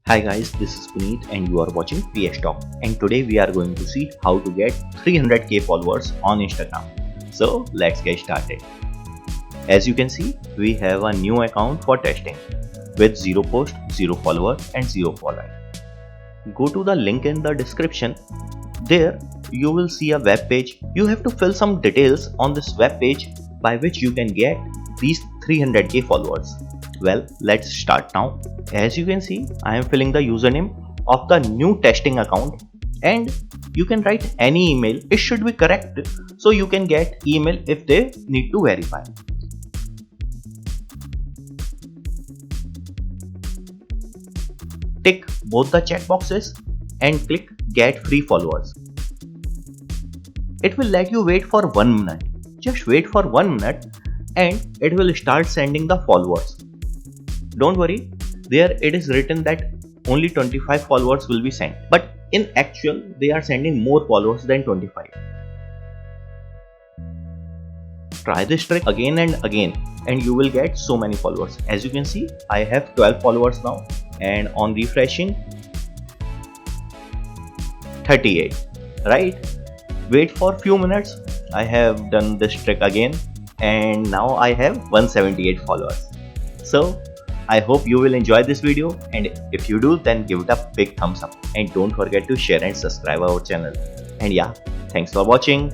Hi guys, this is Puneet and you are watching PS Talk, and today we are going to see how to get 300k followers on Instagram. So let's get started. As you can see, we have a new account for testing with 0 post, 0 follower and 0 following. Go to the link in the description. There you will see a web page. You have to fill some details on this web page by which you can get these 300k followers. Well, let's start now. As you can see, I am filling the username of the new testing account, and you can write any email. It should be correct, so you can get email if they need to verify. Tick both the checkboxes and click get free followers. It will let you wait for 1 minute. Just wait for 1 minute and it will start sending the followers. Don't worry, there it is written that only 25 followers will be sent, but in actual they are sending more followers than 25. Try this trick again and again and you will get so many followers. As you can see, I have 12 followers now, and on refreshing 38, right? Wait for few minutes. I have done this trick again and now I have 178 followers. So I hope you will enjoy this video, and if you do, then give it a big thumbs up and don't forget to share and subscribe our channel. And yeah, thanks for watching.